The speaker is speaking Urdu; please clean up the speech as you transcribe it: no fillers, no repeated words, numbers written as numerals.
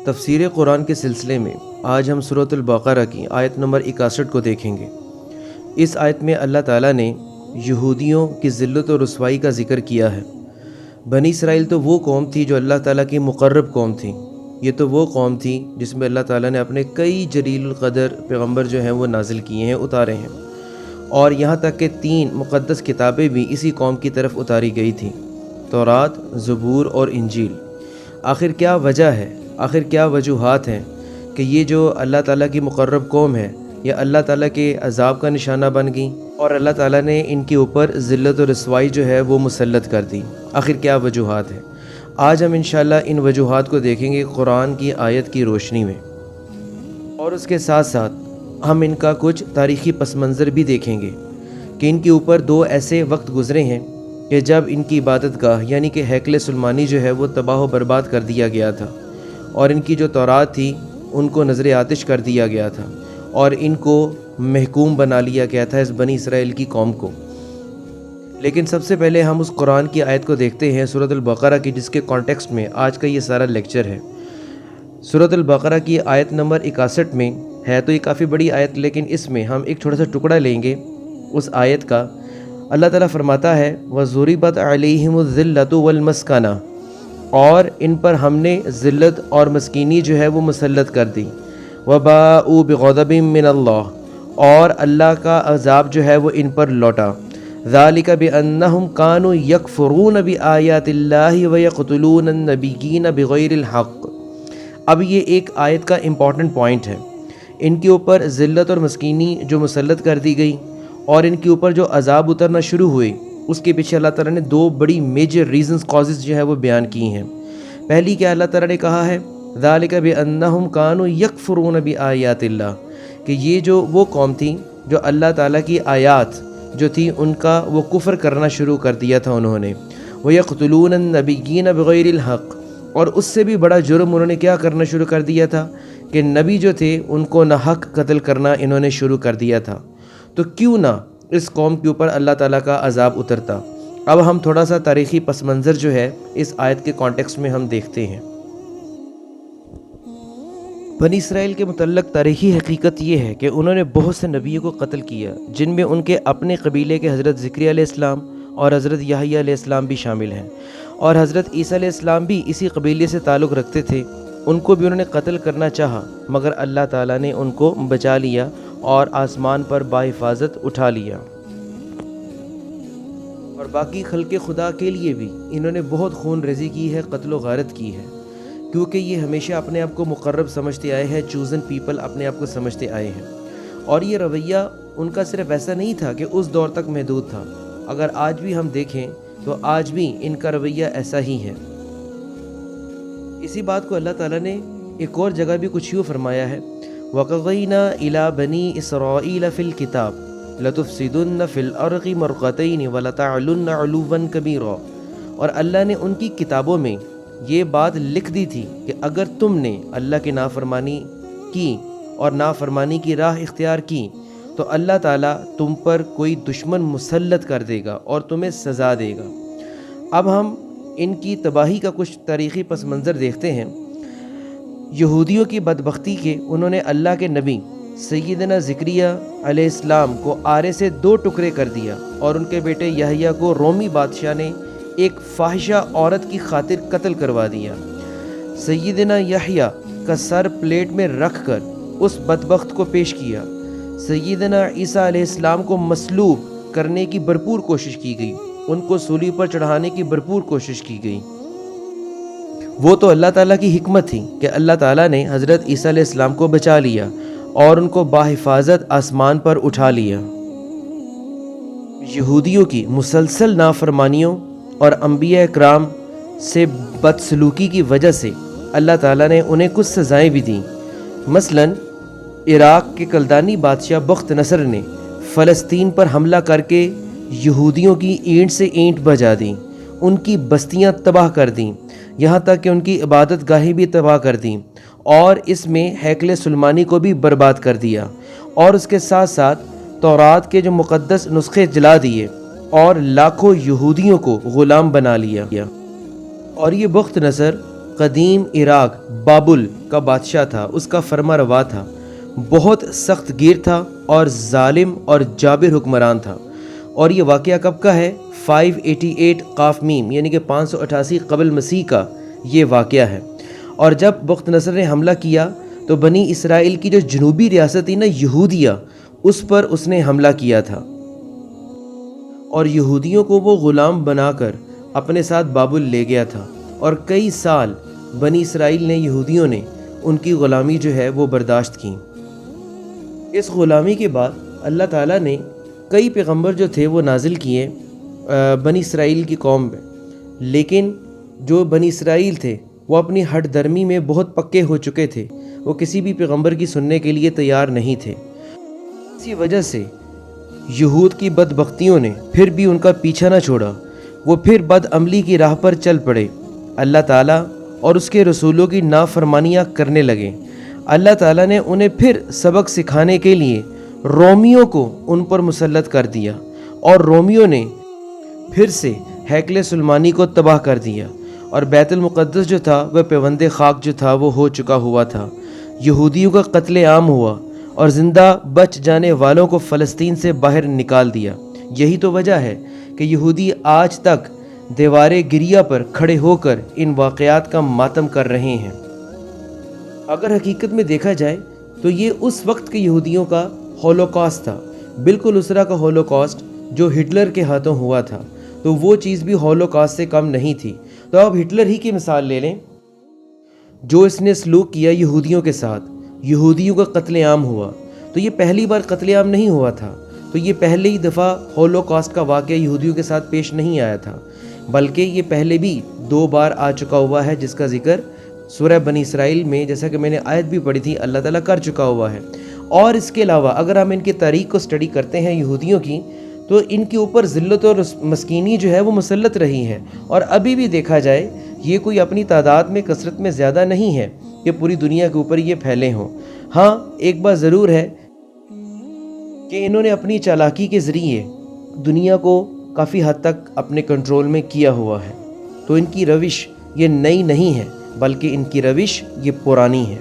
تفسیر قرآن کے سلسلے میں آج ہم سورۃ البقرہ کی آیت نمبر 61 کو دیکھیں گے۔ اس آیت میں اللہ تعالیٰ نے یہودیوں کی ذلت و رسوائی کا ذکر کیا ہے۔ بنی اسرائیل تو وہ قوم تھی جو اللہ تعالیٰ کی مقرب قوم تھی۔ یہ تو وہ قوم تھی جس میں اللہ تعالیٰ نے اپنے کئی جلیل القدر پیغمبر جو ہیں وہ نازل کیے ہیں، اتارے ہیں، اور یہاں تک کہ 3 مقدس کتابیں بھی اسی قوم کی طرف اتاری گئی تھیں، تورات، زبور اور انجیل۔ آخر کیا وجہ ہے، آخر کیا وجوہات ہیں کہ یہ جو اللہ تعالیٰ کی مقرب قوم ہے یہ اللہ تعالیٰ کے عذاب کا نشانہ بن گئی اور اللہ تعالیٰ نے ان کے اوپر ذلت و رسوائی جو ہے وہ مسلط کر دی؟ آخر کیا وجوہات ہیں؟ آج ہم انشاءاللہ ان وجوہات کو دیکھیں گے قرآن کی آیت کی روشنی میں، اور اس کے ساتھ ساتھ ہم ان کا کچھ تاریخی پس منظر بھی دیکھیں گے کہ ان کے اوپر 2 ایسے وقت گزرے ہیں کہ جب ان کی عبادت گاہ یعنی کہ ہیکل سلیمانی جو ہے وہ تباہ و برباد کر دیا گیا تھا، اور ان کی جو تورات تھی ان کو نظر آتش کر دیا گیا تھا، اور ان کو محکوم بنا لیا گیا تھا اس بنی اسرائیل کی قوم کو۔ لیکن سب سے پہلے ہم اس قرآن کی آیت کو دیکھتے ہیں سورۃ البقرہ کی، جس کے کانٹیکسٹ میں آج کا یہ سارا لیکچر ہے۔ سورۃ البقرہ کی آیت نمبر 61 میں ہے تو یہ کافی بڑی آیت، لیکن اس میں ہم ایک چھوٹا سا ٹکڑا لیں گے اس آیت کا۔ اللہ تعالیٰ فرماتا ہے وَضُرِبَتْ عَلَيْهِمُ الذِّلَّةُ وَالْمَسْكَنَةُ، اور ان پر ہم نے ذلت اور مسکینی جو ہے وہ مسلط کر دی۔ وَبَاءُوا بِغَضَبٍ مِّنَ اللَّهِ، اور اللہ کا عذاب جو ہے وہ ان پر لوٹا۔ ذَلِكَ بِأَنَّهُمْ كَانُوا يَكْفُرُونَ بِآيَاتِ اللَّهِ وَيَقْتُلُونَ النَّبِيِّينَ بِغَيْرِ الْحَقِّ۔ اب یہ ایک آیت کا امپورٹنٹ پوائنٹ ہے۔ ان کے اوپر ذلت اور مسکینی جو مسلط کر دی گئی اور ان کے اوپر جو عذاب اترنا شروع ہوئے، اس کے پیچھے اللہ تعالیٰ نے 2 بڑی میجر ریزنز، کازز جو ہے وہ بیان کی ہیں۔ پہلی کیا اللہ تعالیٰ نے کہا ہے ذَلِكَ بِأَنَّهُمْ كَانُوا يَكْفُرُونَ بِآيَاتِ اللَّهِ، کہ یہ جو وہ قوم تھی جو اللہ تعالیٰ کی آیات جو تھی ان کا وہ کفر کرنا شروع کر دیا تھا انہوں نے۔ وَيَقْتُلُونَ النَّبِيِّينَ بِغَيْرِ الْحَقِّ، اور اس سے بھی بڑا جرم انہوں نے کیا کرنا شروع کر دیا تھا کہ نبی جو تھے ان کو ناحق قتل کرنا انہوں نے شروع کر دیا تھا۔ تو کیوں نہ اس قوم کے اوپر اللہ تعالیٰ کا عذاب اترتا؟ اب ہم تھوڑا سا تاریخی پس منظر جو ہے اس آیت کے کانٹیکسٹ میں ہم دیکھتے ہیں۔ بنی اسرائیل کے متعلق تاریخی حقیقت یہ ہے کہ انہوں نے بہت سے نبیوں کو قتل کیا، جن میں ان کے اپنے قبیلے کے حضرت زکریا علیہ السلام اور حضرت یحییٰ علیہ السلام بھی شامل ہیں، اور حضرت عیسیٰ علیہ السلام بھی اسی قبیلے سے تعلق رکھتے تھے۔ ان کو بھی انہوں نے قتل کرنا چاہا، مگر اللہ تعالیٰ نے ان کو بچا لیا اور آسمان پر بحفاظت اٹھا لیا۔ اور باقی خلق خدا کے لیے بھی انہوں نے بہت خون ریزی کی ہے، قتل و غارت کی ہے، کیونکہ یہ ہمیشہ اپنے آپ کو مقرب سمجھتے آئے ہیں، چوزن پیپل اپنے آپ کو سمجھتے آئے ہیں۔ اور یہ رویہ ان کا صرف ایسا نہیں تھا کہ اس دور تک محدود تھا، اگر آج بھی ہم دیکھیں تو آج بھی ان کا رویہ ایسا ہی ہے۔ اسی بات کو اللہ تعالیٰ نے ایک اور جگہ بھی کچھ یوں فرمایا ہے وَقَضَيْنَا إِلَىٰ بَنِي إِسْرَائِيلَ فِي الْكِتَابِ لَتُفْسِدُنَّ فِي الْأَرْضِ مَرَّتَيْنِ وَلَتَعْلُنَّ عُلُوًّا كَبِيرًا، اور اللہ نے ان کی کتابوں میں یہ بات لکھ دی تھی کہ اگر تم نے اللہ کی نافرمانی کی اور نافرمانی کی راہ اختیار کی تو اللہ تعالیٰ تم پر کوئی دشمن مسلط کر دے گا اور تمہیں سزا دے گا۔ اب ہم ان کی تباہی کا کچھ تاریخی پس منظر دیکھتے ہیں۔ یہودیوں کی بدبختی کے انہوں نے اللہ کے نبی سیدنا زکریا علیہ السلام کو آرے سے 2 ٹکڑے کر دیا، اور ان کے بیٹے یحییٰ کو رومی بادشاہ نے ایک فاحشہ عورت کی خاطر قتل کروا دیا۔ سیدنا یحییٰ کا سر پلیٹ میں رکھ کر اس بدبخت کو پیش کیا۔ سیدنا عیسیٰ علیہ السلام کو مصلوب کرنے کی بھرپور کوشش کی گئی، ان کو صلیب پر چڑھانے کی بھرپور کوشش کی گئی۔ وہ تو اللہ تعالیٰ کی حکمت تھی کہ اللہ تعالیٰ نے حضرت عیسیٰ علیہ السلام کو بچا لیا اور ان کو بحفاظت آسمان پر اٹھا لیا۔ یہودیوں کی مسلسل نافرمانیوں اور انبیاء اکرام سے بدسلوکی کی وجہ سے اللہ تعالیٰ نے انہیں کچھ سزائیں بھی دیں۔ مثلاً عراق کے کلدانی بادشاہ بخت نصر نے فلسطین پر حملہ کر کے یہودیوں کی اینٹ سے اینٹ بجا دیں، ان کی بستیاں تباہ کر دیں، یہاں تک کہ ان کی عبادت گاہیں بھی تباہ کر دیں، اور اس میں ہیکل سلیمانی کو بھی برباد کر دیا، اور اس کے ساتھ ساتھ تورات کے جو مقدس نسخے جلا دیے اور لاکھوں یہودیوں کو غلام بنا لیا۔ اور یہ بخت نصر قدیم عراق بابل کا بادشاہ تھا، اس کا فرما روا تھا، بہت سخت گیر تھا اور ظالم اور جابر حکمران تھا۔ اور یہ واقعہ کب کا ہے؟ 588 قاف میم یعنی کہ 588 قبل مسیح کا یہ واقعہ ہے۔ اور جب بخت نصر نے حملہ کیا تو بنی اسرائیل کی جو جنوبی ریاست تھی نا یہودیہ، اس پر اس نے حملہ کیا تھا، اور یہودیوں کو وہ غلام بنا کر اپنے ساتھ بابل لے گیا تھا، اور کئی سال بنی اسرائیل نے یہودیوں نے ان کی غلامی جو ہے وہ برداشت کی۔ اس غلامی کے بعد اللہ تعالیٰ نے کئی پیغمبر جو تھے وہ نازل کیے بنی اسرائیل کی قوم میں، لیکن جو بنی اسرائیل تھے وہ اپنی ہٹ درمی میں بہت پکے ہو چکے تھے، وہ کسی بھی پیغمبر کی سننے کے لیے تیار نہیں تھے۔ اسی وجہ سے یہود کی بدبختیوں نے پھر بھی ان کا پیچھا نہ چھوڑا، وہ پھر بد عملی کی راہ پر چل پڑے، اللہ تعالیٰ اور اس کے رسولوں کی نافرمانیاں کرنے لگے۔ اللہ تعالیٰ نے انہیں پھر سبق سکھانے کے لیے رومیوں کو ان پر مسلط کر دیا، اور رومیوں نے پھر سے ہیکل سلیمانی کو تباہ کر دیا، اور بیت المقدس جو تھا وہ پیوند خاک جو تھا وہ ہو چکا ہوا تھا۔ یہودیوں کا قتل عام ہوا اور زندہ بچ جانے والوں کو فلسطین سے باہر نکال دیا۔ یہی تو وجہ ہے کہ یہودی آج تک دیوار گریہ پر کھڑے ہو کر ان واقعات کا ماتم کر رہے ہیں۔ اگر حقیقت میں دیکھا جائے تو یہ اس وقت کے یہودیوں کا ہولوکاسٹ تھا، بالکل اس طرح کا ہولوکاسٹ جو ہٹلر کے ہاتھوں ہوا تھا، تو وہ چیز بھی ہولوکاسٹ سے کم نہیں تھی۔ تو اب ہٹلر ہی کی مثال لے لیں، جو اس نے سلوک کیا یہودیوں کے ساتھ، یہودیوں کا قتل عام ہوا، تو یہ پہلی بار قتل عام نہیں ہوا تھا، تو یہ پہلی دفعہ ہولوکاسٹ کا واقعہ یہودیوں کے ساتھ پیش نہیں آیا تھا، بلکہ یہ پہلے بھی 2 بار آ چکا ہوا ہے، جس کا ذکر سورہ بنی اسرائیل میں، جیسا کہ میں نے آیت بھی پڑھی تھی، اللہ تعالیٰ کر چکا ہوا ہے۔ اور اس کے علاوہ اگر ہم ان کی تاریخ کو سٹڈی کرتے ہیں یہودیوں کی، تو ان کے اوپر ذلت اور مسکینی جو ہے وہ مسلط رہی ہے، اور ابھی بھی دیکھا جائے یہ کوئی اپنی تعداد میں کثرت میں زیادہ نہیں ہے کہ پوری دنیا کے اوپر یہ پھیلے ہوں۔ ہاں ایک بات ضرور ہے کہ انہوں نے اپنی چالاکی کے ذریعے دنیا کو کافی حد تک اپنے کنٹرول میں کیا ہوا ہے، تو ان کی روش یہ نئی نہیں ہے، بلکہ ان کی روش یہ پرانی ہے۔